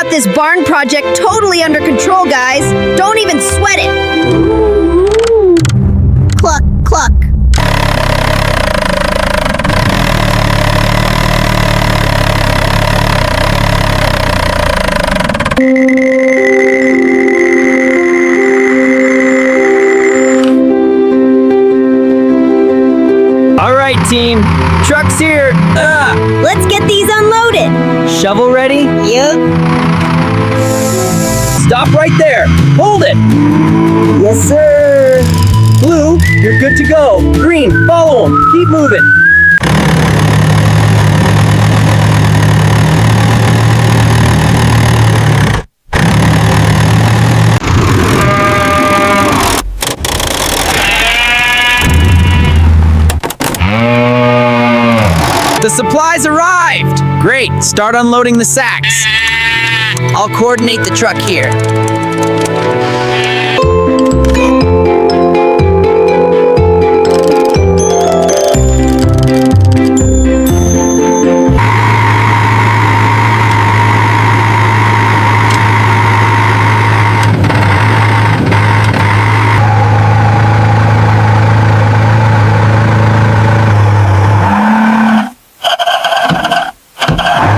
got this barn project totally under control, guys. Don't even sweat it. Cluck, cluck. All right, team. Truck's here. Let's get these unloaded. Shovel ready? Yup. Stop right there. Hold it. Yes, sir. Blue, you're good to go. Green, follow him. Keep moving. The supplies arrived! Great, start unloading the sacks. I'll coordinate the truck here.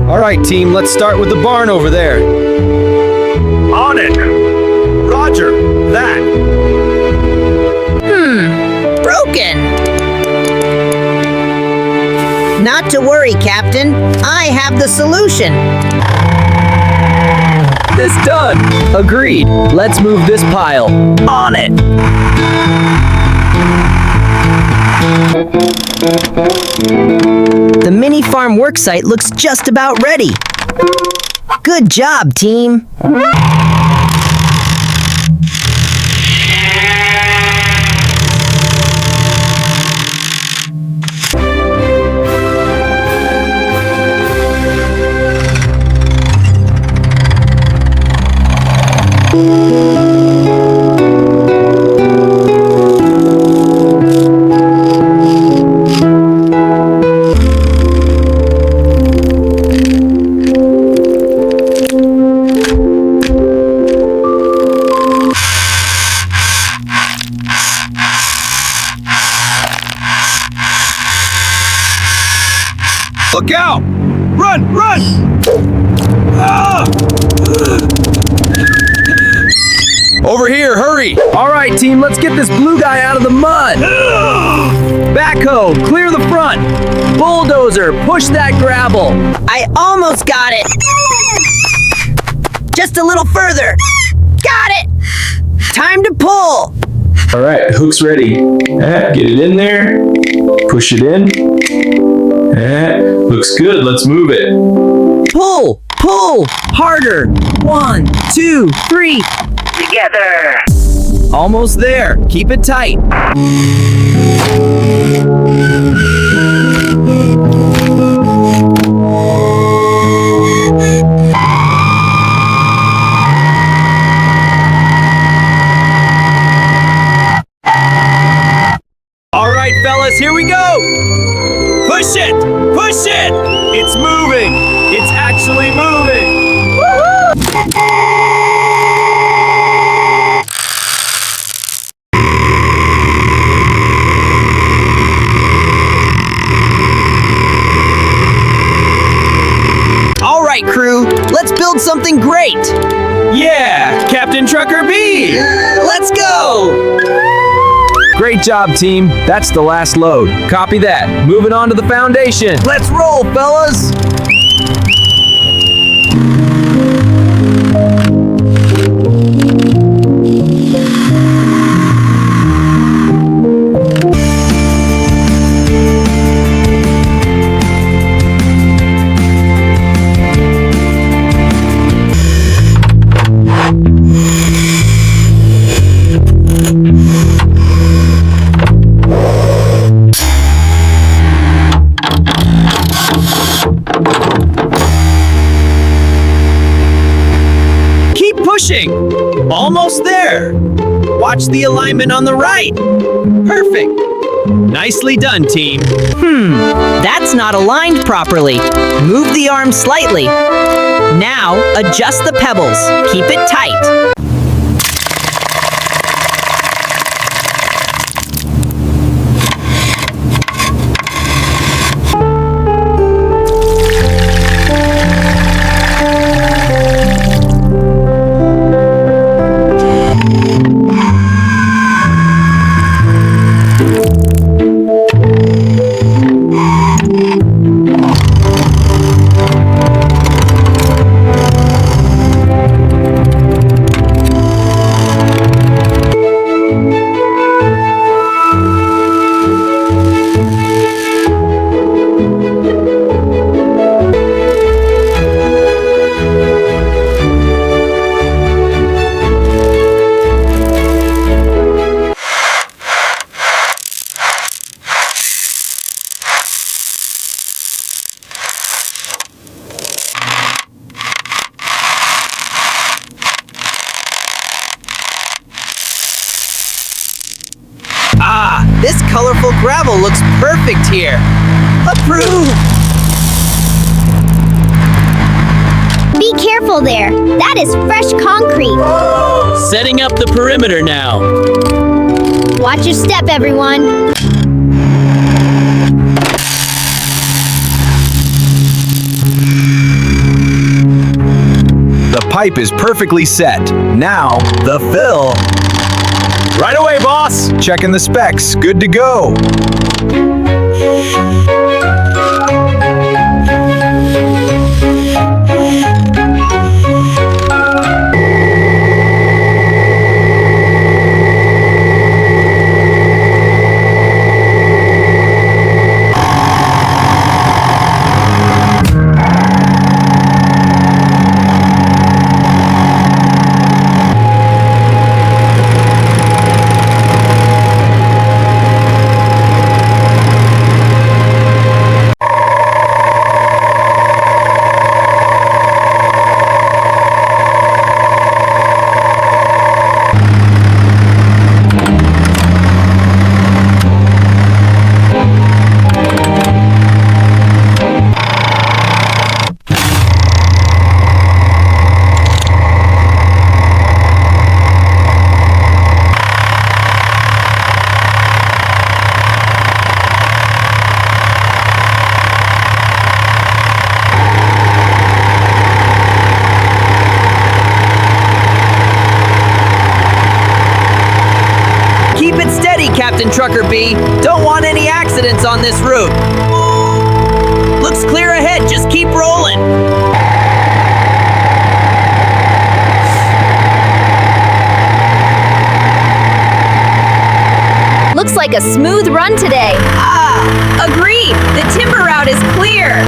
All right, team, let's start with the barn over there. On it! Roger, that! Broken. Not to worry, Captain. I have the solution. This done. Agreed. Let's move this pile. On it. The mini farm worksite looks just about ready. Good job, team. Look out! Run, run! Ah! Over here, hurry! All right, team, let's get this blue guy out of the mud. Backhoe, clear the front. Bulldozer, push that gravel. I almost got it. Just a little further. Got it. Time to pull. All right, hook's ready. Get it in there. Push it in. Looks good. Let's move it. Pull, pull, harder. 1, 2, 3. Together! Almost there. Keep it tight. All right, fellas, here we go! Push it! Push it! It's moving! It's actually moving! All right, crew, let's build something great. Yeah! Captain Trucker B! Let's go! Great job, team. That's the last load. Copy that. Moving on to the foundation. Let's roll, fellas! Pushing! Almost there! Watch the alignment on the right! Perfect! Nicely done, team. That's not aligned properly. Move the arm slightly. Now, adjust the pebbles. Keep it tight. This colorful gravel looks perfect here. Approved! Be careful there. That is fresh concrete. Setting up the perimeter now. Watch your step, everyone. The pipe is perfectly set. Now, the fill. Right away, boss. Checking the specs. Good to go. Keep it steady, Captain Trucker B. Don't want any accidents on this route. Looks clear ahead. Just keep rolling. Looks like a smooth run today. Agreed. The timber route is clear.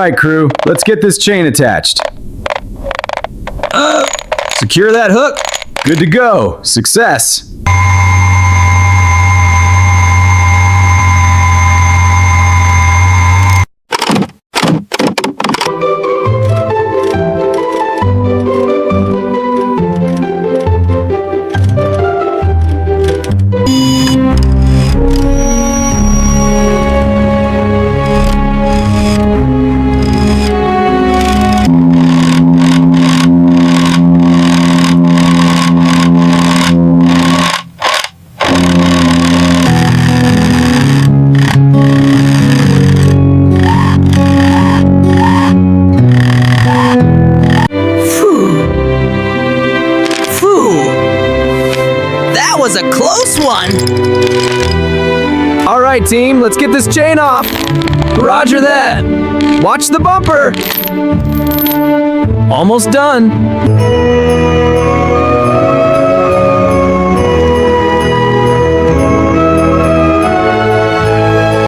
right, crew. Let's get this chain attached. Secure that hook. Good to go. Success. That was a close one. All right, team. Let's get this chain off. Roger that. Watch the bumper. Almost done.